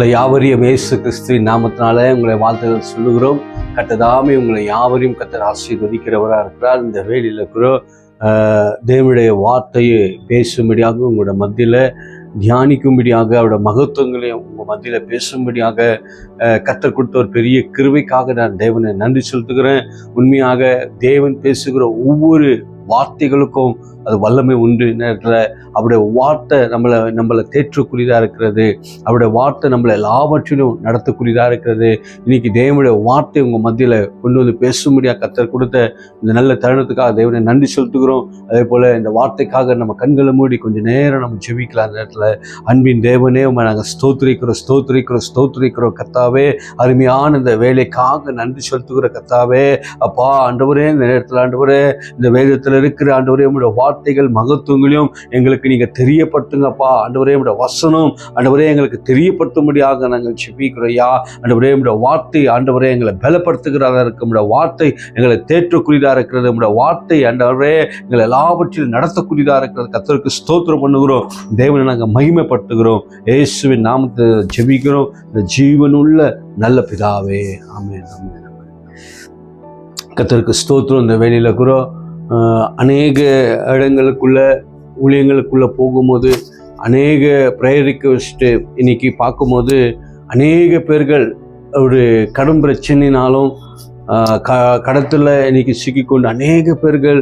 உங்களை யாவரையும் இயேசு கிறிஸ்துவின் நாமத்தினால உங்களை வாழ்த்துக்கள் சொல்லுகிறோம். கர்த்தர் உங்களை யாவரையும் கர்த்தர் ஆசீர்வதிக்கிறவராக இருக்கிறார். இந்த வேளையில் இருக்கிற தேவனுடைய வார்த்தையை பேசும்படியாக உங்களோட மத்தியில் தியானிக்கும்படியாக அவருடைய மகத்துவங்களையும் உங்கள் மத்தியில் பேசும்படியாக கர்த்தர் கொடுத்த ஒரு பெரிய கிருபைக்காக நான் தேவனை நன்றி செலுத்துகிறேன். உண்மையாக தேவன் பேசுகிற ஒவ்வொரு வார்த்தைகளுக்கும் அது வல்லமை உண்டு. நேரத்தில் அவருடைய வார்த்தை நம்மளை தேற்றக்கூடியதாக இருக்கிறது. அவருடைய வார்த்தை நம்மளை எல்லாவற்றிலும் நடத்தக்கூடியதாக இருக்கிறது. இன்னைக்கு தேவனுடைய வார்த்தை உங்கள் மத்தியில் கொண்டு வந்து பேசும்படியாக கர்த்தர் கொடுத்த இந்த நல்ல தருணத்துக்காக தேவனை நன்றி செலுத்துகிறோம். அதே போல் இந்த வார்த்தைக்காக நம்ம கண்களை மூடி கொஞ்சம் நேரம் நம்ம ஜெபிக்கலாம். அந்த நேரத்தில் அன்பின் தேவனே நாங்கள் ஸ்தோத்திரிக்கிறோம் கர்த்தாவே. அருமையான இந்த வேலைக்காக நன்றி செலுத்துகிற கர்த்தாவே. அப்பா ஆண்டவரே, இந்த நேரத்தில் ஆண்டவரே, இந்த வேதத்தில் இருக்கிற ஆண்டவரே உங்களுடைய வார்த்தைகள் மகத்துவங்களையும் எங்களுக்கு நீங்கள் தெரியப்படுத்துங்கப்பா. ஆண்டவரே உங்களுடைய வசனம் ஆண்டவரே எங்களுக்கு தெரியப்படுத்தும்படியாக நாங்கள் ஜெபிக்கிறோம்யா. ஆண்டவரே உங்களுடைய வார்த்தை ஆண்டவரே எங்களை பலப்படுத்துகிறதா இருக்கு. உங்களுடைய வார்த்தை எங்களை தேற்றக்கூடியதாக இருக்கிறது. உங்களுடைய வார்த்தை ஆண்டவரே எங்களை எல்லாவற்றிலும் நடத்தக்கூடியதாக இருக்கிறது. கர்த்தருக்கு ஸ்தோத்திரம் பண்ணுகிறோம். தேவனை நாங்கள் மகிமைப்படுத்துகிறோம். இயேசுவின் நாமத்தை ஜெபிக்கிறோம் இந்த ஜீவனுள்ள நல்ல பிதாவே, ஆமென். கர்த்தருக்கு ஸ்தோத்திரம். இந்த வேலையில் இருக்கிறோம் அநேக இடங்களுக்குள்ள ஊழியங்களுக்குள்ளே போகும்போது அநேக ப்ரேயர் ரிக்வெஸ்ட்டு இன்னைக்கு பார்க்கும்போது அநேக பேர்கள் ஒரு கடும் பிரச்சனைனாலும் கடத்தில் இன்னைக்கு சிக்கிக்கொண்டு அநேக பேர்கள்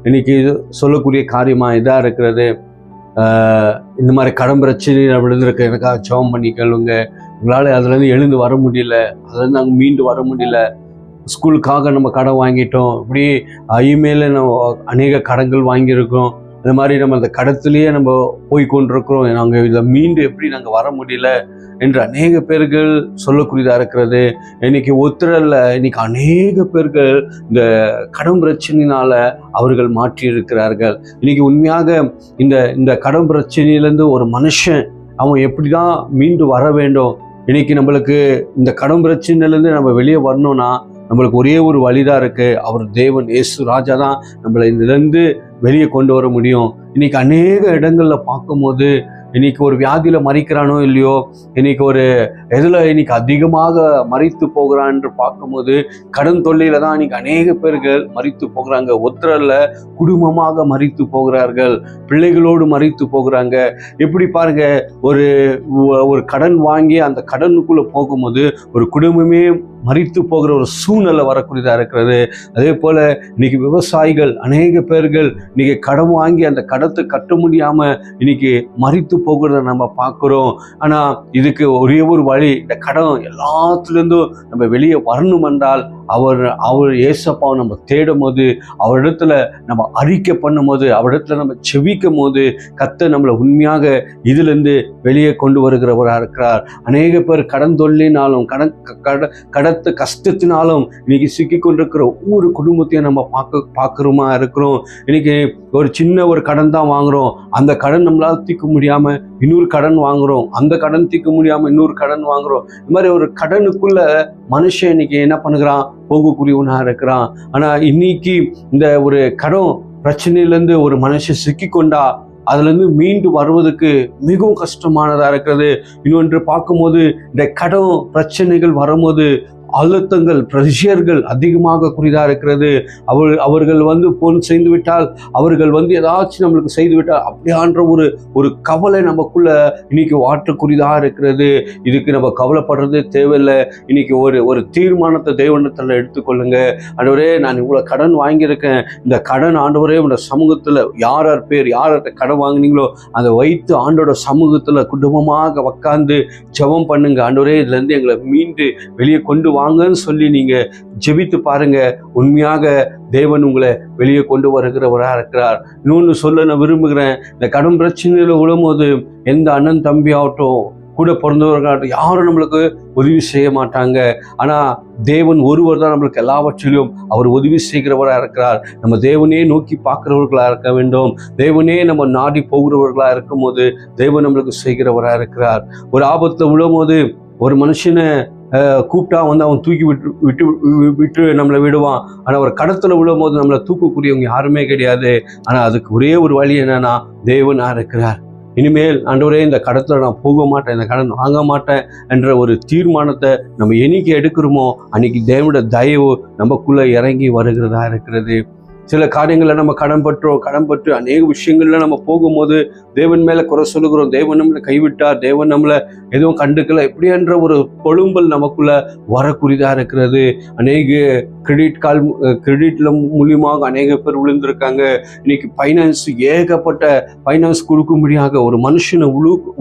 இன்னைக்கு சொல்லக்கூடிய காரியமாக இதாக இருக்கிறது. இந்த மாதிரி கடன் பிரச்சனை விழுந்திருக்க எனக்காக ஜெபம் பண்ணிக்கலுங்க. உங்களால் அதுலேருந்து எழுந்து வர முடியல, அதுலேருந்து நாங்கள் மீண்டு வர முடியல. ஸ்கூலுக்காக நம்ம கடன் வாங்கிட்டோம், இப்படி இமெயில நம்ம அநேக கடன்கள் வாங்கியிருக்கோம். அந்த மாதிரி நம்ம அந்த கடத்துலேயே நம்ம போய் கொண்டிருக்கிறோம். நாங்கள் இதில் மீண்டு எப்படி நாங்கள் வர முடியல என்று அநேக பேர்கள் சொல்லக்கூடியதாக இருக்கிறது. இன்னைக்கு ஒத்துறல்ல, இன்னைக்கு அநேக பேர்கள் இந்த கடன் பிரச்சனையினால் அவர்கள் மாற்றியிருக்கிறார்கள். இன்னைக்கு உண்மையாக இந்த கடன் பிரச்சனையிலேருந்து ஒரு மனுஷன் அவன் எப்படி தான் மீண்டு வர வேண்டும். இன்னைக்கு நம்மளுக்கு இந்த கடன் பிரச்சனையிலேருந்து நம்ம வெளியே வரணும்னா நம்மளுக்கு ஒரே ஒரு வழிதான் இருக்குது. அவர் தேவன் இயேசு ராஜா தான் நம்மளை இதுலேருந்து வெளியே கொண்டு வர முடியும். இன்னைக்கு அநேக இடங்களில் பார்க்கும்போது இன்னைக்கு ஒரு வியாதியில் மறிக்கிறானோ இல்லையோ, இன்னைக்கு ஒரு இன்னைக்கு அதிகமாக மறித்து போகிறான் என்று பார்க்கும்போது கடன் தொல்லையில தான் இன்னைக்கு அநேக பேர்கள் மறித்து போகிறாங்க. ஒத்தரல்ல குடும்பமாக மறித்து போகிறார்கள், பிள்ளைகளோடு மறித்து போகிறாங்க. எப்படி பாருங்க, ஒரு கடன் வாங்கி அந்த கடனுக்குள்ள போகும்போது ஒரு குடும்பமே மறித்து போகிற ஒரு சூழ்நிலை வரக்கூடியதாக இருக்கிறது. அதே போல இன்னைக்கு விவசாயிகள் அநேக பேர்கள் இன்னைக்கு கடன் வாங்கி அந்த கடத்தை கட்ட முடியாம இன்னைக்கு மறித்து போகிறத நம்ம பார்க்குறோம். ஆனால் இதுக்கு ஒரே ஒரு வழி, இந்த கடன் எல்லாத்துலேருந்தும் நம்ம வெளியே வரணும் என்றால் அவர் ஏசப்பாவை நம்ம தேடும் போது, அவரிடத்துல நம்ம அறிக்கை பண்ணும் போது, அவரிடத்துல நம்ம செபிக்கும் போது கர்த்தர் நம்மளை உண்மையாக இதிலிருந்து வெளியே கொண்டு வருகிறவராக இருக்கிறார். அநேக பேர் கடன் தொல்லினாலும் கடத்து கஷ்டத்தினாலும் இன்னைக்கு சிக்கி கொண்டிருக்கிற ஒவ்வொரு குடும்பத்தையும் நம்ம பார்க்குறோமா இருக்கிறோம். இன்னைக்கு ஒரு சின்ன ஒரு கடன் தான் வாங்குறோம், அந்த கடன் நம்மளால் தீர்க்க முடியாம இன்னொரு கடன் வாங்குறோம், அந்த கடன் தீர்க்க முடியாம இன்னொரு கடன் வாங்குறோம். இந்த மாதிரி ஒரு கடனுக்குள்ள மனுஷன் இன்னைக்கு என்ன பண்ணுகிறான், போகக்கூடியவனாக இருக்கிறான். ஆனா இன்னைக்கு இந்த ஒரு கடன் பிரச்சனையிலேருந்து ஒரு மனுஷன் சிக்கிக்கொண்டா அதுலேருந்து மீண்டு வருவதற்கு மிகவும் கஷ்டமானதாக இருக்கிறது. இன்னொன்று பார்க்கும்போது இந்த கடன் பிரச்சனைகள் வரும்போது அழுத்தங்கள் பிரஷர்கள் அதிகமாக குறிதாக இருக்கிறது. அவர்கள் போன் செய்து விட்டால், அவர்கள் ஏதாச்சும் நம்மளுக்கு செய்து விட்டால் அப்படியான்ற ஒரு கவலை நமக்குள்ள இன்னைக்கு வாற்றக்கூடியதாக இருக்கிறது. இதுக்கு நம்ம கவலைப்படுறது தேவையில்லை. இன்னைக்கு ஒரு தீர்மானத்தை தேவனிடத்தில் எடுத்துக்கொள்ளுங்க. ஆண்டவரே, நான் இவ்வளோ கடன் வாங்கியிருக்கேன், இந்த கடன் ஆண்டவரே உங்களோட சமூகத்தில் யார் கடன் வாங்கினீங்களோ அதை வைத்து ஆண்டோட சமூகத்தில் குடும்பமாக உட்கார்ந்து ஜெபம் பண்ணுங்க. ஆண்டவரே, இதுலேருந்து எங்களை மீண்டு வெளியே கொண்டு வாங்கன்னு சொல்லி நீங்க ஜெபித்து பாருங்க. உண்மையாக தேவன் உங்களை வெளியே கொண்டு வருகிறவராக இருக்கிறார். இன்னொன்று சொல்ல நான் விரும்புகிறேன், இந்த கடும் பிரச்சனையில விழும்போது எந்த அண்ணன் தம்பி ஆகட்டும், கூட பிறந்தவர்களாகட்டும், யாரும் நம்மளுக்கு உதவி செய்ய மாட்டாங்க. ஆனால் தேவன் ஒருவர் தான் நம்மளுக்கு எல்லாவற்றிலும் அவர் உதவி செய்கிறவராக இருக்கிறார். நம்ம தேவனே நோக்கி பார்க்கிறவர்களாக இருக்க வேண்டும். தேவனே நம்ம நாடி போகிறவர்களாக இருக்கும் போது தேவன் நம்மளுக்கு செய்கிறவராக இருக்கிறார். ஒரு ஆபத்தில் விழும்போது ஒரு மனுஷனை கூப்பிட்டா அவன் தூக்கி விட்டு நம்மளை விடுவான். ஆனால் ஒரு கடத்தில் விழும்போது நம்மளை தூக்கக்கூடியவங்க யாருமே கிடையாது. ஆனால் அதுக்கு ஒரே ஒரு வழி என்னன்னா, தேவனாக இருக்கிறார். இனிமேல் ஆண்டவரே இந்த கடத்தில் நான் போக மாட்டேன், இந்த கடன் வாங்க மாட்டேன் என்ற ஒரு தீர்மானத்தை நம்ம என்னைக்கு எடுக்கிறோமோ அன்னைக்கு தேவனோட தயவு நமக்குள்ளே இறங்கி வருகிறதா இருக்கிறது. சில காரியங்களை நம்ம கடன் பற்று அநேக விஷயங்கள்ல நம்ம போகும்போது தேவன் மேல குறை சொல்லுகிறோம், தேவன் நம்மளை கைவிட்டார், தேவன் நம்மளை எதுவும் கண்டுக்கல, இப்படின்ற ஒரு கொழும்பல் நமக்குள்ள வரக்கூடியதா இருக்கிறது. அநேக கிரெடிட்ல மூலியமாக அநேக பேர் விழுந்திருக்காங்க. இன்னைக்கு ஃபைனான்ஸ், ஏகப்பட்ட ஃபைனான்ஸ் கொடுக்கும்படியாக, ஒரு மனுஷனை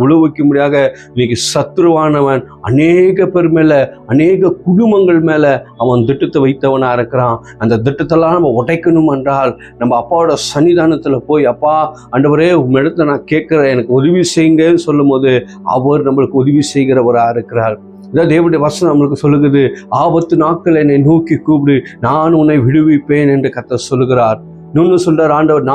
உழுவிக்கும்படியாக இன்னைக்கு சத்துருவானவன் அநேக பேர் மேல, அநேக குடும்பங்கள் மேல அவன் திட்டத்தை வைத்தவனா இருக்கிறான். அந்த திட்டத்தெல்லாம் நம்ம உடைக்கணும் என்றால் நம்ம அப்பாவோட சன்னிதானத்தில் போய், அப்பா ஆண்டவரே உம்மிடத்துல நான் கேட்கிறேன், எனக்கு உதவி செய்யுங்கன்னு சொல்லும் போது அவர் நம்மளுக்கு உதவி செய்கிறவராக இருக்கிறார். இதான் தேவனுடைய வசனம் நம்மளுக்கு சொல்லுகிறது, ஆபத்து நாட்கள் என்னை நோக்கி கூப்பிடு, நான் உன்னை விடுவிப்பேன் என்று கர்த்தர் சொல்லுகிறார். இன்னொன்று சொல்றார் ஆண்டவர்,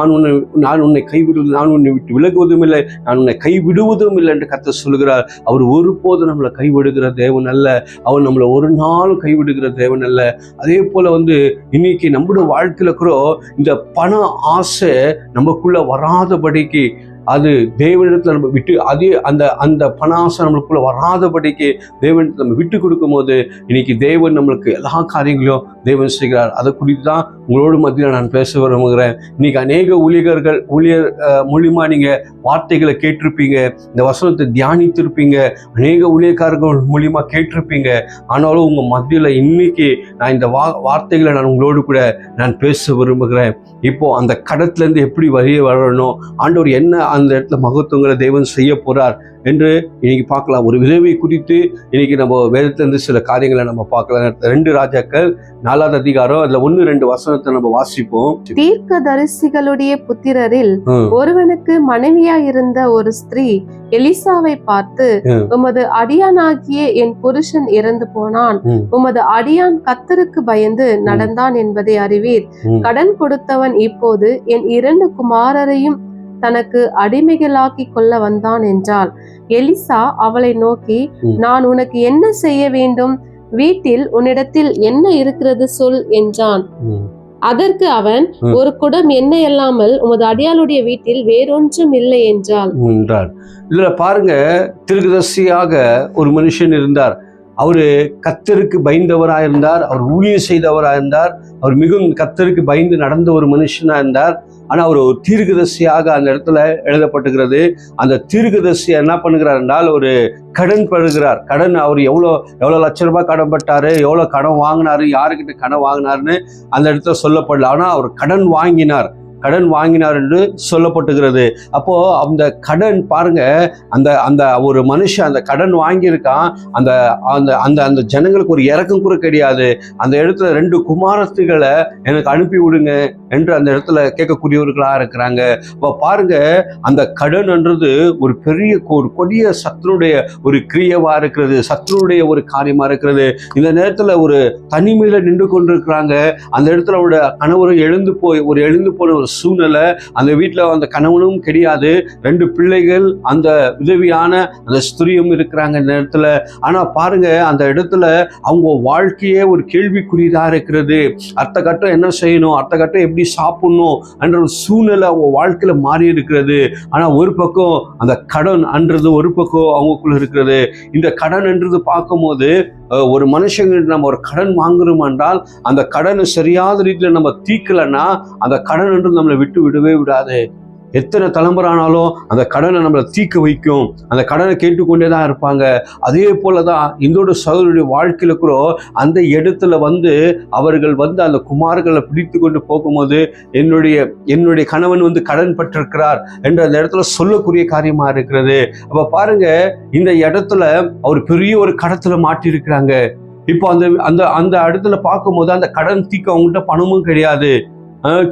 நான் உன்னை கைவிடுவது, நான் உன்னை விட்டு விலகுவதும் இல்லை, நான் உன்னை கைவிடுவதும் இல்லை என்று கர்த்தர் சொல்லுகிறார். அவர் ஒருபோதும் நம்மளை கைவிடுகிற தேவன் அல்ல, அவர் நம்மளை ஒரு நாளும் கைவிடுகிற தேவன் அல்ல. அதே போல இன்னைக்கு நம்முடைய வாழ்க்கையில கூட இந்த பண ஆசை நமக்குள்ள வராதபடிக்கு, அது தேவனிடத்தில் நம்ம விட்டு, அதே அந்த பணாசை நம்மளுக்குள்ள வராதபடிக்கு தேவனிடத்தில் நம்ம விட்டு கொடுக்கும் போது இன்னைக்கு தேவன் நம்மளுக்கு எல்லா காரியங்களையும் தேவன் செய்கிறார். அதை குறித்து தான் உங்களோட மத்தியில் நான் பேச விரும்புகிறேன். இன்னைக்கு அநேக ஊழியர் மூலியமா நீங்க வார்த்தைகளை கேட்டிருப்பீங்க, இந்த வசனத்தை தியானித்திருப்பீங்க, அநேக ஊழியக்காரர்கள் மூலியமா கேட்டிருப்பீங்க. ஆனாலும் உங்க மத்தியில் இன்னைக்கு நான் இந்த வார்த்தைகளை நான் உங்களோடு கூட நான் பேச விரும்புகிறேன். இப்போ அந்த கடத்துல இருந்து எப்படி வெளியே வரணும், ஆண்டவர் என்ன அந்த இடத்துல மகத்துவங்களை தேவன் செய்ய போறார் என்று இன்னைக்கு பார்க்கலாம். ஒரு விதவை குறித்து இன்னைக்கு நம்ம வேதத்திலிருந்து சில காரியங்களை நம்ம பார்க்கலாம். 2 ராஜாக்கள் 4ஆம் அதிகாரம், அதுல 1-2 வசனத்தை நம்ம வாசிப்போம். தீர்க்கதரிசிகளுடைய புத்திரரில் ஒருவனுக்கு மனைவியா இருந்த ஒரு ஸ்திரீ எலிசாவை பார்த்து, உமது அடியானாகிய என் புருஷன் இறந்து போனான், உமது அடியான் கர்த்தருக்கு பயந்து நடந்தான் என்பதை அறிவீர். கடன் கொடுத்தவன் இப்போது என் 2 குமாரரையும் தனக்கு அடிமைகளாக்கி கொள்ள வந்தான் என்றாள். எலிசா அவளை நோக்கி, நான் உனக்கு என்ன செய்ய வேண்டும்? வீட்டில் உன்னிடத்தில் என்ன இருக்கிறது சொல் என்றான். அதற்கு அவன், ஒரு குடம் எண்ணெய் இல்லாமல் உமது அடியாளுடைய வீட்டில் வேறொன்றும் இல்லை என்றாள். இதுல பாருங்க, தீர்க்கதரிசியாக ஒரு மனுஷன் இருந்தார். அவரு கர்த்தருக்கு பயந்தவராக இருந்தார், அவர் ஊழியம் செய்தவராக இருந்தார், அவர் மிகவும் கர்த்தருக்கு பயந்து நடந்த ஒரு மனுஷனா இருந்தார். ஆனா அவர் ஒரு தீர்க்கதரிசியாக அந்த இடத்துல எழுதப்பட்டுகிறது. அந்த தீர்க்கதரிசி என்ன பண்ணுகிறார் என்றால், ஒரு கடன் படுகிறார். கடன், அவர் எவ்வளோ லட்ச ரூபாய் கடன் பட்டாரு, எவ்வளோ கடன் வாங்கினாரு, யாருக்கிட்ட கடன் வாங்கினாருன்னு அந்த இடத்துல சொல்லப்படல. ஆனா அவர் கடன் வாங்கினார் என்று சொல்லப்பட்டுகிறது. அப்போ அந்த கடன் பாருங்க, அந்த ஒரு மனுஷன் அந்த கடன் வாங்கியிருக்கான். அந்த அந்த அந்த ஜனங்களுக்கு ஒரு இறக்கம் கூட கிடையாது. அந்த இடத்துல 2 குமாரத்துகளை எனக்கு அனுப்பி விடுங்க என்று அந்த இடத்துல கேட்கக்கூடியவர்களா இருக்கிறாங்க. அப்போ பாருங்க, அந்த கடன்ன்றது ஒரு பெரிய கொடிய சத்துருடைய ஒரு கிரியவா இருக்கிறது, சத்துருடைய ஒரு காரியமா இருக்கிறது. இந்த நேரத்துல ஒரு தனிமையில நின்று கொண்டிருக்கிறாங்க. அந்த இடத்துல அவருடைய கணவரை எழுந்து போன ஒரு சூழ்நிலை. அந்த வீட்டில் அந்த கணவனும் கிடையாது, 2 பிள்ளைகள், அந்த உதவியான அந்த ஸ்திரியும் இருக்கிறாங்க இந்த இடத்துல. ஆனா பாருங்க, அந்த இடத்துல அவங்க வாழ்க்கையே ஒரு கேள்விக்குறியதா இருக்கிறது. அடுத்த கட்டம் என்ன செய்யணும், அடுத்த கட்டம் எப்படி சாப்பிடணும் என்ற ஒரு சூழ்நிலை அவங்க வாழ்க்கையில மாறி இருக்கிறது. ஆனா ஒரு பக்கம் அந்த கடன் என்றது ஒரு பக்கம் அவங்களுக்குள்ள இருக்கிறது. இந்த கடன் என்றது பார்க்கும்போது, ஒரு மனுஷங்கிட்ட நம்ம ஒரு கடன் வாங்குறோம் என்றால் அந்த கடனை சரியாத ரீதியில் நம்ம தீர்க்கலைன்னா அந்த கடன் என்று நம்மளை விடவே விடாது. எத்தனை தலைமுறை ஆனாலும் அந்த கடனை நம்மளை தீர்க்க வைக்கும். அந்த கடனை கேட்டுக்கொண்டே தான் இருப்பாங்க. அதே போலதான் இந்தோட சகோதரருடைய வாழ்க்கையில கூட அந்த இடத்துல அவர்கள் அந்த குமார்களை பிடித்து கொண்டு போகும்போது, என்னுடைய கணவன் கடன் பட்டிருக்கிறார் என்று அந்த இடத்துல சொல்லக்கூடிய காரியமா இருக்கிறது. அப்ப பாருங்க, இந்த இடத்துல அவர் பெரிய ஒரு கடத்துல மாட்டியிருக்கிறாங்க. இப்போ அந்த இடத்துல பார்க்கும்போது அந்த கடன் தீர்க்க அவங்கள்ட்ட பணமும் கிடையாது.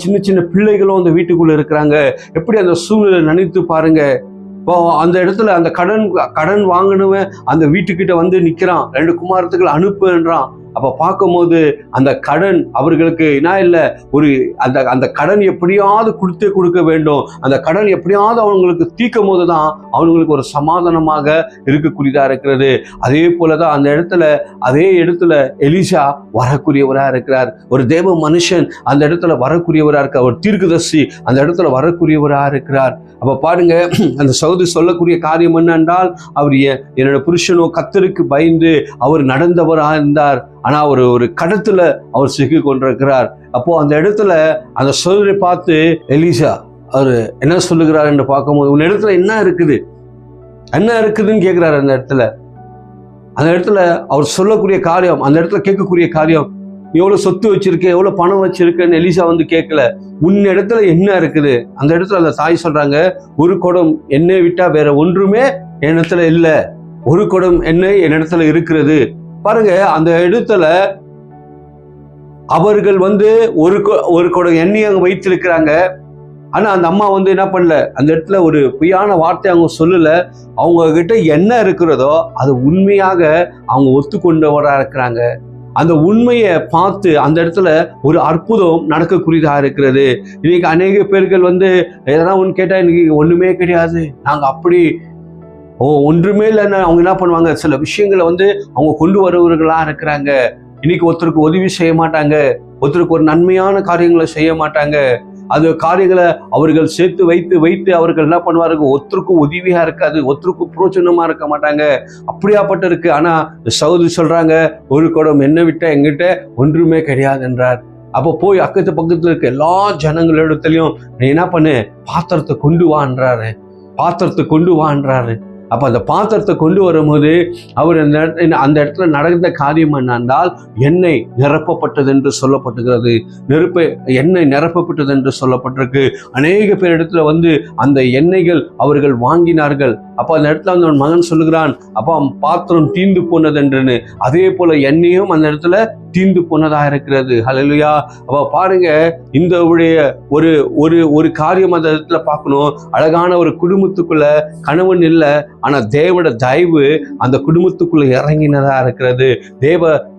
சின்ன பிள்ளைகளும் அந்த வீட்டுக்குள்ள இருக்கிறாங்க. எப்படி அந்த சூழ்நிலை நினைத்து பாருங்க. இப்போ அந்த இடத்துல அந்த கடன் வாங்கினவன் அந்த வீட்டுக்கிட்ட நிக்கிறான், 2 குமாரத்துக்களை அனுப்புன்றான். அப்ப பார்க்கும்போது அந்த கடன் அவர்களுக்கு என்ன இல்லை, ஒரு அந்த அந்த கடன் எப்படியாவது கொடுக்க வேண்டும், அந்த கடன் எப்படியாவது அவங்களுக்கு தீர்க்கும் போதுதான் அவங்களுக்கு ஒரு சமாதானமாக இருக்கக்கூடியதா இருக்கிறது. அதே போலதான் அதே இடத்துல எலிசா வரக்கூடியவரா இருக்கிறார். ஒரு தேவ மனுஷன் அந்த இடத்துல வரக்கூடியவரா இருக்கார். ஒரு தீர்க்கதரிசி அந்த இடத்துல வரக்கூடியவரா இருக்கிறார். அப்ப பாருங்க, அந்த சகோதரி சொல்லக்கூடிய காரியம் என்னென்றால், அவர் என்னோட புருஷனோ கர்த்தருக்கு பயந்து அவர் நடந்தவரா இருந்தார், ஆனா ஒரு கடத்துல அவர் சிக்கி கொண்டிருக்கிறார். அப்போ அந்த இடத்துல அந்த சகோதரி பார்த்து எலிசா அவர் என்ன சொல்லுகிறார் என்று பார்க்கும்போது, உன் இடத்துல என்ன இருக்குதுன்னு கேட்கிறாரு. அந்த இடத்துல அவர் சொல்லக்கூடிய காரியம், அந்த இடத்துல கேட்கக்கூடிய காரியம், எவ்வளவு சொத்து வச்சிருக்க, எவ்வளவு பணம் வச்சிருக்கன்னு எலிசா வந்து கேட்கல. உன் இடத்துல என்ன இருக்குது? அந்த இடத்துல அந்த தாய் சொல்றாங்க, ஒரு குடம் எண்ணெய் விட்டா வேற ஒன்றுமே என்னிடத்துல இல்ல, ஒரு குடம் எண்ணெய் என்னிடத்துல இருக்கிறது. பாருங்க, அந்த இடத்துல அவர்கள் வந்து ஒரு குடம் எண்ணெய் அங்க வைத்திருக்கிறாங்க. ஆனா அந்த அம்மா வந்து என்ன பண்ணல, அந்த இடத்துல ஒரு பொய்யான வார்த்தை அவங்க சொல்லல. அவங்க கிட்ட என்ன இருக்கிறதோ அது உண்மையாக அவங்க ஒத்துக்கொண்டவரா இருக்கிறாங்க. அந்த உண்மையை பார்த்து அந்த இடத்துல ஒரு அற்புதம் நடக்கக்கூடியதா இருக்கிறது. இன்னைக்கு அநேக பேர்கள் வந்து எதனா ஒன்று கேட்டா இன்னைக்கு ஒண்ணுமே கிடையாது, நாங்க அப்படி ஒன்றுமே இல்லைன்னு அவங்க என்ன பண்ணுவாங்க, சில விஷயங்களை வந்து அவங்க கொண்டு வருவர்களா இருக்கிறாங்க. இன்னைக்கு ஒருத்தருக்கு உதவி செய்ய மாட்டாங்க, ஒருத்தருக்கு ஒரு நன்மையான காரியங்களை செய்ய மாட்டாங்க. அது காரியங்களை அவர்கள் சேர்த்து வைத்து அவர்கள் என்ன பண்ணுவார்கள், ஒருத்தருக்கும் உதவியா இருக்காது, ஒருத்தருக்கும் பிரோஜனமா இருக்க மாட்டாங்க. அப்படியாப்பட்ட இருக்கு. ஆனா சகோதரி சொல்றாங்க, ஒரு குடம் எண்ணெய் விட்டா எங்கிட்ட ஒன்றுமே கிடையாது என்றார். அப்போ போய் அக்கத்து பக்கத்துல இருக்க எல்லா ஜனங்களிடத்துலயும் நீ என்ன பண்ணு, பாத்திரத்தை கொண்டு வான்றாரு. அப்ப அந்த பாத்திரத்தை கொண்டு வரும்போது அவர் அந்த இடத்துல நடந்த காரியம் என்னென்றால், எண்ணெய் நிரப்பப்பட்டது என்று சொல்லப்பட்டுகிறது. எண்ணெய் நிரப்பப்பட்டது என்று சொல்லப்பட்டிருக்கு. அநேக பேர் இடத்துல வந்து அந்த எண்ணெய்கள் அவர்கள் வாங்கினார்கள். அப்ப அந்த இடத்துல அந்த மகன் சொல்லுகிறான், அப்பா பாத்திரம் தீந்து போனது என்று. அதே போல எண்ணெயும் அந்த இடத்துல தீந்து போனதா இருக்கிறது. ஹல்லேலூயா. அப்ப பாருங்க, இந்த ஒரு காரியம் அந்த இடத்துல பார்க்கணும். அழகான ஒரு குடும்பத்துக்குள்ள கணவன் இல்லை, ஆனா தேவோட தயவு அந்த குடும்பத்துக்குள்ள இறங்கினதா இருக்கிறது.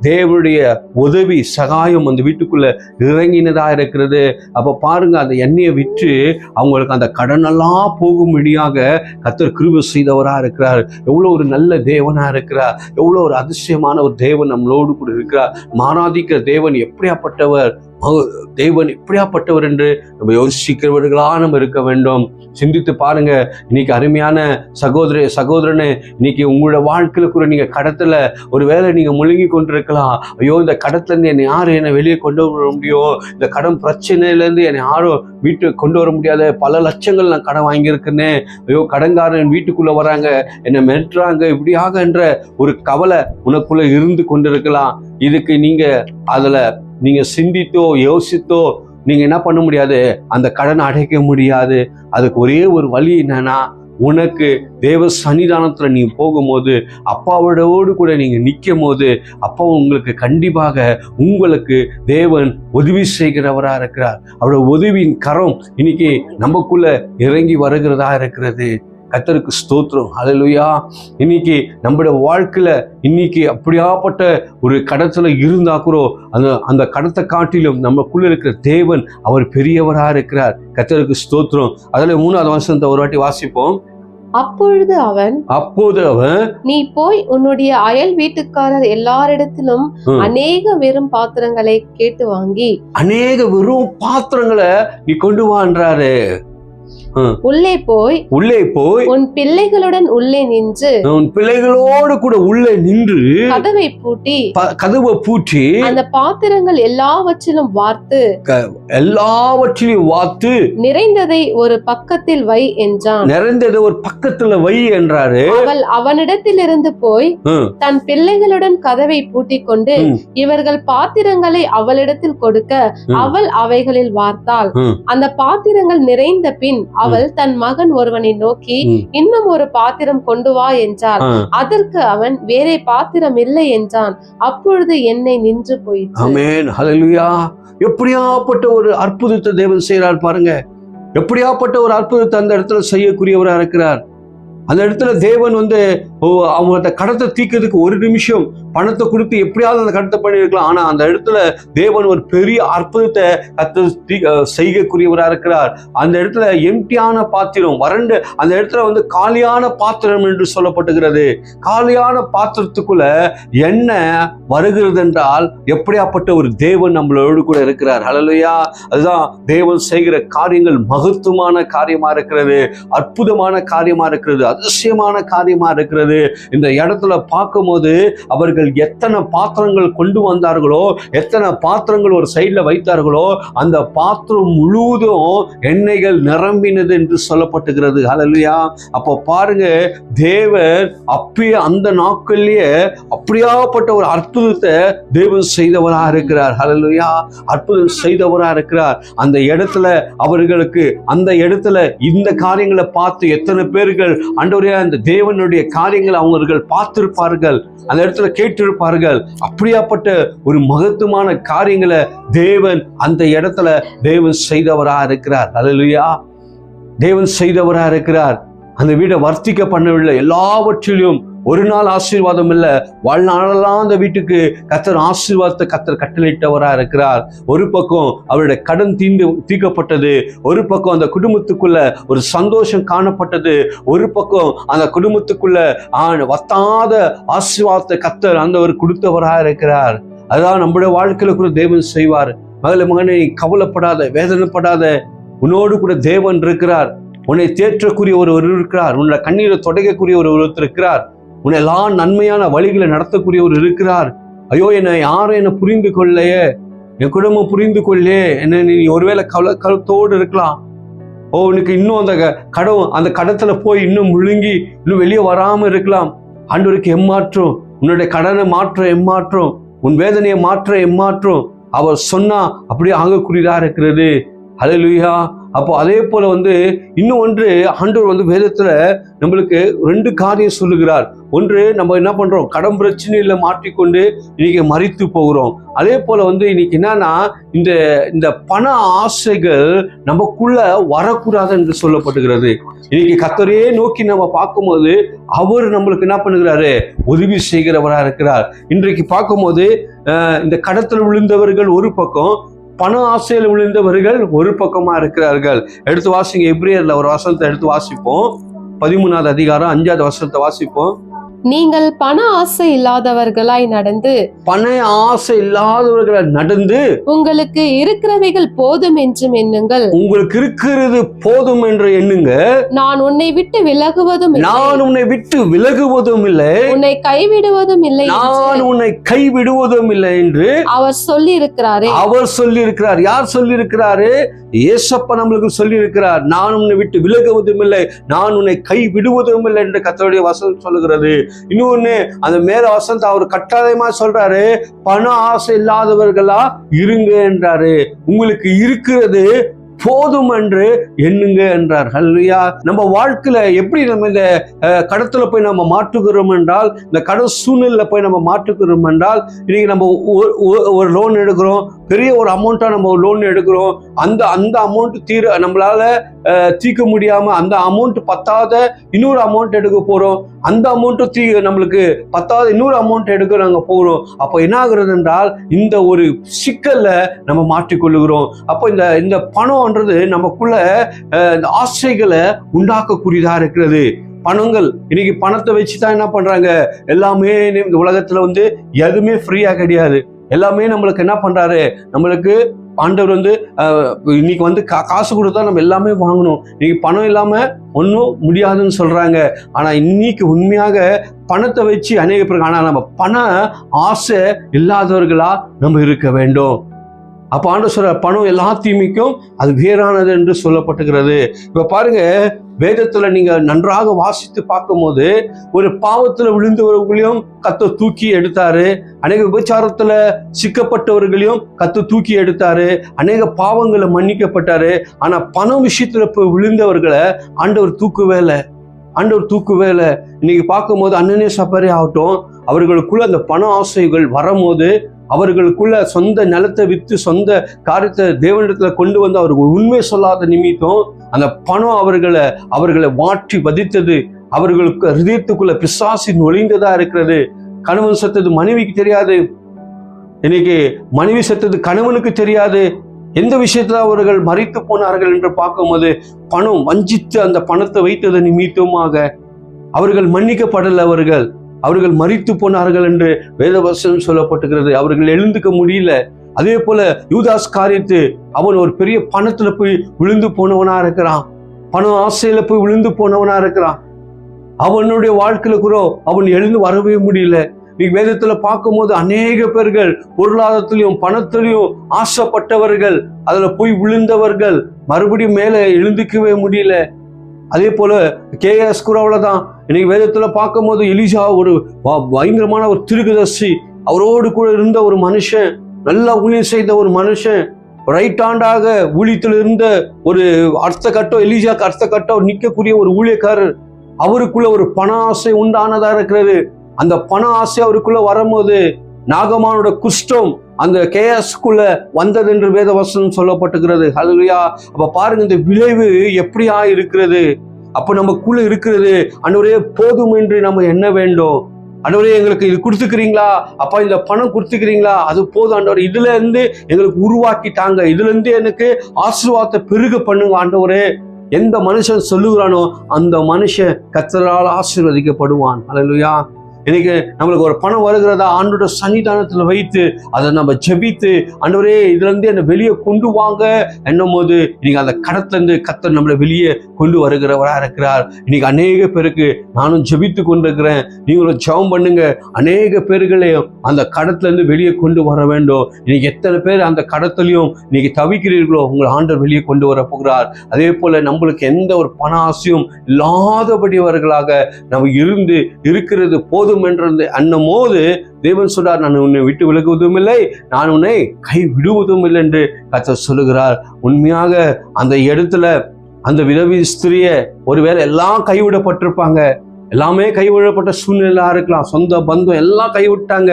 தேவனுடைய உதவி சகாயம் அந்த வீட்டுக்குள்ள இறங்கினதா இருக்கிறது. அப்ப பாருங்க, அந்த எண்ணெயை விற்று அவங்களுக்கு அந்த கடனெல்லாம் போகும்படியாக கர்த்தர் கிருபை செய்தவரா இருக்கிறார். எவ்வளவு ஒரு நல்ல தேவனா இருக்கிறார், எவ்வளவு ஒரு அதிசயமான ஒரு தேவன் நம்மளோடு கூட இருக்கிறார். ஆராதிக்கிற தேவன் எப்படியாப்பட்டவர் என்று நம்ம யோசிக்கிறவர்களா நம்ம இருக்க வேண்டும். சிந்தித்து பாருங்க. இன்னைக்கு அருமையான சகோதரனே, இன்னைக்கு உங்களோட வாழ்க்கையில கூட நீங்க கடத்துல ஒருவேளை நீங்க முழுங்கி கொண்டிருக்கலாம். ஐயோ, இந்த கடத்துல இருந்து என்னை வெளியே கொண்டு வர முடியும், இந்த கடன் பிரச்சனையில இருந்து என்னை யாரும் வீட்டுக்கு கொண்டு வர முடியாத, பல லட்சங்கள் நான் கடன் வாங்கியிருக்கேன்னு, ஐயோ கடன்காரன் வீட்டுக்குள்ள வராங்க, என்னை மெட்டுறாங்க, இப்படியாக என்ற ஒரு கவலை உனக்குள்ள இருந்து கொண்டிருக்கலாம். இதுக்கு நீங்க சிந்தித்தோ யோசித்தோ நீங்க என்ன பண்ண முடியாது, அந்த கடனை அடைக்க முடியாது. அதுக்கு ஒரே ஒரு வழி என்னன்னா, உனக்கு தேவ சன்னிதானத்துல நீ போகும்போது, அப்பாவோடு கூட நீங்க நிற்கும் போது, அப்பா உங்களுக்கு கண்டிப்பாக உங்களுக்கு தேவன் உதவி செய்கிறவரா இருக்கிறார். அவருடைய உதவியின் கரம் இன்னைக்கு நமக்குள்ள இறங்கி வருகிறதா இருக்கிறது. கர்த்தருக்கு ஸ்தோத்திரம். ஹல்லேலூயா. இன்னைக்கு நம்முடைய வாழ்க்கையில இன்னைக்கு அப்படியாப்பட்ட ஒரு கடத்துல இருந்தா கூட அந்த கடத்தை காட்டிலும் நமக்குள்ள இருக்கிற தேவன் அவர் பெரியவரா இருக்கிறார். கர்த்தருக்கு ஸ்தோத்திரம். அதுல 3வது வசனத்தை ஒரு வாட்டி வாசிப்போம். அப்பொழுது அவன் நீ போய் உன்னுடைய அயல் வீட்டுக்காரர் எல்லாரிடத்திலும் அநேக வெறும் பாத்திரங்களை கேட்டு வாங்கி, அநேக வெறும் பாத்திரங்களை நீ கொண்டு வான்றாரு. உள்ளே போய் உன் பிள்ளைகளுடன் உள்ளே நின்று, உன் பிள்ளைகளோடு கூட உள்ளே நின்று கதவை பூட்டி அந்த பாத்திரங்கள் எல்லாவற்றிலும் வார்த்து நிறைந்ததை ஒரு பக்கத்தில் வை என்றாரு. அவள் அவனிடத்திலிருந்து போய் தன் பிள்ளைகளுடன் கதவை பூட்டி கொண்டு இவர்கள் பாத்திரங்களை அவளிடத்தில் கொடுக்க அவள் அவைகளில் வார்த்தாள். அந்த பாத்திரங்கள் நிறைந்த பின் அவள் தன் மகன் ஒருவனை நோக்கி, இன்னும் ஒரு பாத்திரம் கொண்டு வா என்றாள். அதற்கு அவன், வேறே பாத்திரம் இல்லை என்றான். அப்பொழுது எண்ணெய் நின்று போயிற்று. ஆமென். ஹல்லேலூயா. எப்படியாப்பட்ட ஒரு அற்புதத்தை தேவன் செய்கிறார் பாருங்க. எப்படியாப்பட்ட ஒரு அற்புதத்தை அந்த இடத்துல செய்யக்கூடியவராக இருக்கிறார். அந்த இடத்துல தேவன் அவங்கள்ட்ட கடத்தை தீக்கிறதுக்கு ஒரு நிமிஷம் பணத்தை கொடுத்து எப்படியாவது அந்த கடத்தை பண்ணியிருக்கலாம். ஆனா அந்த இடத்துல தேவன் ஒரு பெரிய அற்புதத்தை செய்யக்கூடியவராக இருக்கிறார். அந்த இடத்துல எம்டியான பாத்திரம், வறண்டு அந்த இடத்துல காலியான பாத்திரம் என்று சொல்லப்பட்டுகிறது. காலியான பாத்திரத்துக்குள்ள என்ன வருகிறது என்றால் எப்படியாப்பட்ட ஒரு தேவன் நம்மளோடு கூட இருக்கிறார். ஹல்லேலூயா. அதுதான் தேவன் செய்கிற காரியங்கள் மகத்துவமான காரியமா இருக்கிறது, அற்புதமான காரியமா இருக்கிறது, அதிசயமான காரியமா இருக்கிறது. இந்த இடத்துல பார்க்கும்போது அவர்கள் எத்தனை பாத்திரங்கள் கொண்டு வந்தார்களோ, எத்தனை பாத்திரங்கள் ஒரு சைட்ல வைத்தார்களோ, அந்த பாத்திரம் முழுவதும் எண்ணெய்கள் நிரம்பினது என்று சொல்லப்பட்டுகிறது. ஹல்லேலூயா. அப்போ பாருங்க, தேவன் அப்பயே அந்த நாட்களிலேயே அப்படியாப்பட்ட ஒரு அற்புதத்தை தேவன் செய்தவராக இருக்கிறார். ஹல்லேலூயா. அற்புதம் செய்தவராக இருக்கிறார். அந்த இடத்துல அவர்களுக்கு அந்த இடத்துல இந்த காரியங்களை பார்த்து எத்தனை பேர்கள் ஆண்டவரே அந்த தேவனுடைய காரியங்களை அவர்கள் பார்த்திருப்பார்கள், அந்த இடத்துல கேட்டிருப்பார்கள். அப்படியாப்பட்ட ஒரு மகத்துவமான காரியங்களை தேவன் அந்த இடத்துல தேவன் செய்தவராக இருக்கிறார். ஹல்லேலூயா. தேவன் செய்தவராக இருக்கிறார். அந்த வீடை வர்த்திக்க பண்ணவில்லை, எல்லாவற்றிலும் ஒரு நாள் ஆசீர்வாதம் இல்லை, வாழ்நாளெல்லாம் அந்த வீட்டுக்கு கர்த்தர் ஆசீர்வாதத்தை கர்த்தர் கட்டளையிட்டவராக இருக்கிறார். ஒரு பக்கம் அவருடைய கடன் தீர்க்கப்பட்டது, ஒரு பக்கம் அந்த குடும்பத்துக்குள்ள ஒரு சந்தோஷம் காணப்பட்டது, ஒரு பக்கம் அந்த குடும்பத்துக்குள்ள வத்தாத ஆசீர்வாதத்தை கர்த்தர் அந்த ஒரு கொடுத்தவராக இருக்கிறார். அதுதான் நம்முடைய வாழ்க்கையில கூட தேவன் செய்வார். மகனே கவலைப்படாத, வேதனைப்படாத, உன்னோடு கூட தேவன் இருக்கிறார். உன்னை தேற்றக்கூடிய ஒருவர் இருக்கிறார், உன்னை கண்ணீரை தொடக்கக்கூடிய ஒருவர் இருக்கிறார், உன்னை எல்லா நன்மையான வழிகளை நடத்தக்கூடிய ஒரு இருக்கிறார். ஐயோ, என்னை யாரும் என்னை புரிந்து கொள்ளையே, என் குடும்பம் புரிந்து கொள்ளே, என்ன நீ ஒருவேளை கலத்தோடு இருக்கலாம். உனக்கு இன்னும் அந்த கடத்துல போய் இன்னும் முழுங்கி இன்னும் வெளியே வராம இருக்கலாம். ஆண்டவருக்கு எம்மாற்றம், உன்னுடைய கடனை மாற்ற எம்மாற்றம், உன் வேதனையை மாற்ற எம்மாற்றம் அவர் சொன்னா அப்படியே ஆகக்கூடியதா இருக்கிறது. ஹல்லேலூயா. அப்போ அதே போல இன்னும் ஒன்று ஆண்டவர் வேதத்துல நம்மளுக்கு 2 காரியம் சொல்லுகிறார். ஒன்று, நம்ம என்ன பண்றோம், கடன் பிரச்சனையில மாற்றிக்கொண்டு இன்னைக்கு மரித்து போகிறோம். அதே போல இன்னைக்கு என்னன்னா, இந்த பண ஆசைகள் நமக்குள்ள வரக்கூடாது என்று சொல்லப்பட்டுகிறது. இன்னைக்கு கர்த்தரையே நோக்கி நம்ம பார்க்கும்போது அவர் நம்மளுக்கு என்ன பண்ணுகிறாரு, உதவி செய்கிறவரா இருக்கிறார். இன்றைக்கு பார்க்கும்போது இந்த கடத்தில் விழுந்தவர்கள் ஒரு பக்கம், பண ஆசையில் விழுந்தவர்கள் ஒரு பக்கமா இருக்கிறார்கள். எடுத்து வாசிங்க, எபிரேயர்ல ஒரு வசனத்தை எடுத்து வாசிப்போம். 13வது அதிகாரம் 5வது வசனத்தை வாசிப்போம். நீங்கள் பண ஆசை இல்லாதவர்களாய் நடந்து, பண ஆசை இல்லாதவர்களாய் நடந்து, உங்களுக்கு இருக்கிறவைகள் போதும் என்றும் எண்ணுங்கள். உங்களுக்கு இருக்கிறது போதும் என்று எண்ணுங்க. நான் உன்னை விட்டு விலகுவதும் இல்லை, நான் உன்னை விட்டு விலகுவதும் இல்லை, உன்னை கைவிடுவதும் இல்லை, நான் உன்னை கைவிடுவதும் இல்லை என்று அவர் சொல்லி இருக்கிறாரே. அவர் சொல்லி இருக்கிறார். யார் சொல்லி இருக்கிறாரு? இயேசப்பா நம்மளுக்கு சொல்லி இருக்கிறார். நான் உன்னை விட்டு விலகுவதும் இல்லை, நான் உன்னை கை விடுவதும் இல்லை என்று கர்த்தருடைய வசனம் சொல்லுகிறது. இன்னொன்னு, அந்த மேல வசனத்தை அவர் கட்டாயமா சொல்றாரு, பண ஆசை இல்லாதவர்களா இருங்க என்றாரு. உங்களுக்கு இருக்கிறது போதும் என்று எண்ணுங்க என்றார். ஹல்லேலூயா. நம்ம வாழ்க்கையில எப்படி நம்ம இந்த கடத்துல போய் நம்ம மாற்றுகிறோம் என்றால், இந்த கடன் சூழ்நிலையில போய் நம்ம மாற்றுகிறோம் என்றால், இன்னைக்கு நம்ம ஒரு லோன் எடுக்கிறோம், பெரிய ஒரு அமௌண்ட்டா நம்ம லோன் எடுக்கிறோம். அந்த அமௌண்ட் நம்மளால தீர்க்க முடியாம, அந்த அமௌண்ட் பத்தாத இன்னொரு அமௌண்ட் எடுக்க போறோம், அந்த அமௌண்ட்டும் நம்மளுக்கு பத்தாத இன்னொரு அமௌண்ட் எடுக்க நாங்க போறோம். அப்போ என்ன ஆகுறது என்றால், இந்த ஒரு சிக்கல்ல நம்ம மாற்றிக்கொள்ளுகிறோம். அப்போ இந்த பணம் நமக்குள்ள ஆசைகளை உண்டாக்கக்கூடியதா இருக்கிறது. பணங்கள் இன்னைக்கு பணத்தை வச்சுதான் என்ன பண்றாங்க, எல்லாமே இந்த உலகத்துல எதுவுமே ஃப்ரீயா கிடையாது. எல்லாமே நம்மளுக்கு என்ன பண்றாரு, நம்மளுக்கு ஆண்டவர் இன்னைக்கு காசு கொடுத்தா நம்ம எல்லாமே வாங்கணும், இன்னைக்கு பணம் இல்லாம ஒன்றும் முடியாதுன்னு சொல்றாங்க. ஆனா இன்னைக்கு உண்மையாக பணத்தை வச்சு அநேக பேர், ஆனா நம்ம பண ஆசை இல்லாதவர்களா நம்ம இருக்க வேண்டும். அப்ப ஆண்டவர் சொல்ற, பணம் எல்லா தீமைக்கும் அது வேறானது என்று சொல்லப்பட்டுகிறது. இப்ப பாருங்க, வேதத்துல நீங்க நன்றாக வாசித்து பார்க்கும்போது, ஒரு பாவத்துல விழுந்தவர்களையும் கர்த்தர் தூக்கி எடுத்தாரு, அநேக விபச்சாரத்துல சிக்கப்பட்டவர்களையும் கர்த்தர் தூக்கி எடுத்தாரு, அநேக பாவங்களை மன்னிக்கப்பட்டாரு. ஆனா பணம் விஷயத்துல விழுந்தவர்களை ஆண்டவர் தூக்கவே இல்லை. இன்னைக்கு பார்க்கும்போது அனனியா சப்பாரி ஆகட்டும், அவர்களுக்குள்ள அந்த பண ஆசைகள் வரும்போது, அவர்களுக்குள்ள சொந்த நிலத்தை விற்று சொந்த காரியத்தை தேவனிடத்துல கொண்டு வந்து அவர்கள் உண்மை சொல்லாத நிமித்தம் அந்த பணம் அவர்களை மாற்றி வதித்தது. அவர்களுக்கு ஹிருதயத்துக்குள்ள பிசாசு நுழைந்ததா இருக்கிறது. கணவன் செத்தது மனைவிக்கு தெரியாது, இன்னைக்கு மனைவி செத்தது கணவனுக்கு தெரியாது. எந்த விஷயத்துல அவர்கள் மரித்து போனார்கள் என்று பார்க்கும்போது பணம் வஞ்சித்து அந்த பணத்தை வைத்தது நிமித்தமாக அவர்கள் மன்னிக்கப்படல, அவர்கள் மரித்து போனார்கள் என்று வேதவசனம் சொல்லப்பட்டுகிறது. அவர்கள் எழுந்துக்க முடியல. அதே போல யூதாஸ் காரியத்து அவன் ஒரு பெரிய பணத்துல போய் விழுந்து போனவனா இருக்கிறான், பண ஆசையில போய் விழுந்து போனவனா இருக்கிறான். அவனுடைய வாழ்க்கையில கூட அவன் எழுந்து வரவே முடியல. வேதத்துல பார்க்கும்போது அநேக பேர்கள் பொருளாதாரத்திலையும் பணத்திலையும் ஆசைப்பட்டவர்கள், அதுல போய் விழுந்தவர்கள், மறுபடியும் மேல எழுந்துக்கவே முடியல. அதே போல கேஎஸ் குராவில்தான் இன்னைக்கு வேதத்துல பார்க்கும்போது எலிசா ஒரு பயங்கரமான ஒரு தீர்க்கதரிசி, அவரோடு கூட இருந்த ஒரு மனுஷன், நல்லா ஊழியம் செய்த ஒரு மனுஷன், ரைட் ஆண்டாக ஊழியத்தில் இருந்த ஒரு அடுத்த கட்டம், எலிசாக்கு அடுத்த கட்டம் நிற்கக்கூடிய ஒரு ஊழியக்காரர், அவருக்குள்ள ஒரு பண ஆசை உண்டானதா இருக்கிறது. அந்த பண ஆசை அவருக்குள்ள வரும்போது நாகமானோட குஷ்டம் அந்த கேஎஸ்குள்ள வந்தது என்று வேதவசனம் சொல்லப்பட்டுகிறது. ஹல்லேலூயா. அப்ப பாருங்க இந்த விளைவு எப்படியா இருக்கிறது. அப்ப நமக்குள்ள இருக்கிறது, ஆண்டவரே போதும் என்று நம்ம என்ன வேண்டும், ஆண்டவரே எங்களுக்கு இது கொடுத்துக்கிறீங்களா, அப்பா இந்த பணம் கொடுத்துக்கிறீங்களா, அது போதும் ஆண்டவரே, இதுல இருந்து எங்களுக்கு உருவாக்கிட்டாங்க, இதுல இருந்து எனக்கு ஆசீர்வாதத்தை பெருக பண்ணுங்க ஆண்டவரே. எந்த மனுஷன் சொல்லுகிறானோ அந்த மனுஷன் கர்த்தரால் ஆசீர்வதிக்கப்படுவான். ஹல்லேலூயா. இன்னைக்கு நம்மளுக்கு ஒரு பணம் வருகிறதா, ஆண்டோட சன்னிதானத்துல வைத்து அதை நம்ம ஜெபித்து ஆண்டவரே இதுல இருந்து என்னை வெளியே கொண்டு வாங்க என்னும் போது இன்னைக்கு அந்த கடத்துல இருந்து கர்த்தர் நம்மளை வெளியே கொண்டு வருகிறவரா இருக்கிறார். இன்னைக்கு அநேக பேருக்கு நானும் ஜெபித்து கொண்டிருக்கிறேன், நீங்களும் ஜெபம் பண்ணுங்க. அநேக பேர்களையும் அந்த கடத்துல இருந்து வெளியே கொண்டு வர வேண்டும். இன்னைக்கு எத்தனை பேர் அந்த கடத்திலையும் இன்னைக்கு தவிக்கிறீர்களோ உங்களை ஆண்டவர் வெளியே கொண்டு வர போகிறார். அதே போல நம்மளுக்கு எந்த ஒரு பண ஆசையும் இல்லாதபடியவர்களாக நம்ம இருந்து இருக்கிறது போதும் என்று அன்னும் போது தேவன் சொல்றார், நான் உன்னை விட்டு விலகுவதும் இல்லை, நான் உன்னை கை விடுவதும் இல்லை என்று கர்த்தர் சொல்லுகிறார். உண்மையாக அந்த இடத்துல அந்த விதவி ஸ்திரிய ஒருவேளை எல்லாம் கைவிடப்பட்டிருப்பாங்க, எல்லாமே கைவிடப்பட்ட சூழ்நிலையா இருக்கலாம், சொந்த பந்தம் எல்லாம் கைவிட்டாங்க.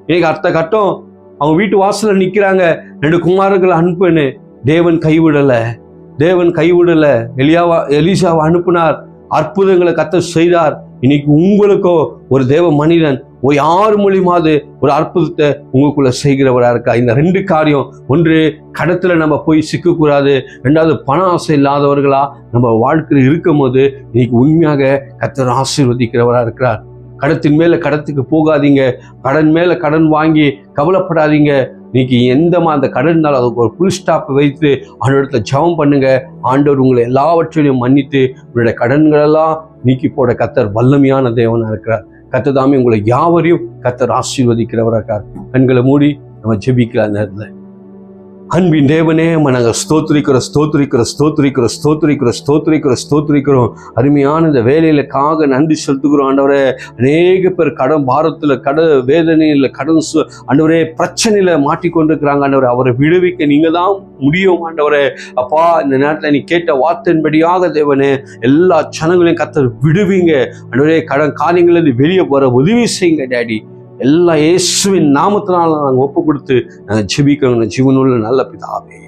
இன்னைக்கு அடுத்த கட்டம் அவங்க வீட்டு வாசல்ல நிக்கிறாங்க, 2 குமாரர்கள் அனுப்புன்னு. தேவன் கைவிடல. எலிசாவை அனுப்பினார், அற்புதங்களை கர்த்தர் செய்தார். இன்னைக்கு உங்களுக்கோ ஒரு தேவ மனிதன் யார் மூலியமாவது ஒரு அற்புதத்தை உங்களுக்குள்ள செய்கிறவரா இருக்கா? இந்த 2 காரியம், ஒன்று கடத்துல நம்ம போய் சிக்கக்கூடாது, 2வது பண ஆசை இல்லாதவர்களா நம்ம வாழ்க்கையில் இருக்கும் போது இன்னைக்கு உண்மையாக கர்த்தர் ஆசீர்வதிக்கிறவரா இருக்கிறார். கடத்தின் மேல கடத்துக்கு போகாதீங்க, கடன் மேல கடன் வாங்கி கவலைப்படாதீங்க. இன்னைக்கு அந்த கடன் இருந்தாலும் அதுக்கு ஒரு புல் ஸ்டாப் வைத்து ஆண்டவரிடத்துல ஜெபம் பண்ணுங்க. ஆண்டவர் உங்களை எல்லாவற்றையும் மன்னித்து உங்களுடைய கடன்களெல்லாம் நீக்கி போட கர்த்தர் வல்லமையான தேவனா இருக்கிறார். கர்த்தர் தாமே உங்களை யாவரையும் கர்த்தர் ஆசீர்வதிக்கிறவரா இருக்கார். கண்களை மூடி நம்ம ஜெபிக்கலாம். அந்த நேரத்துல அன்பின் தேவனே, நாங்கள் ஸ்தோத்திரிக்கிறோம். அருமையான இந்த வேலையிலக்காக நன்றி செலுத்துகிறோம் ஆண்டவரே. அநேக பேர் கடன் பாரத்தில், வேதனையில், ஆண்டவரே பிரச்சனையில மாட்டிக்கொண்டிருக்கிறாங்க ஆண்டவரே. அவரை விடுவிக்க நீங்க தான் முடியும் ஆண்டவரே. அப்பா, இந்த நேரத்தில் நீ கேட்ட வார்த்தையின்படியாக தேவனே எல்லா ஜனங்களையும் கர்த்தர் விடுவீங்க ஆண்டவரே. கடன் காரியங்களிலிருந்து வெளியே வர உதவி செய்யுங்க டாடி. எல்லா இயேசுவின் நாமத்தினால நாங்கள் ஒப்பு கொடுத்து நாங்கள் ஜெபிக்கிறோம் ஜீவனுள்ள நல்ல பிதாவே.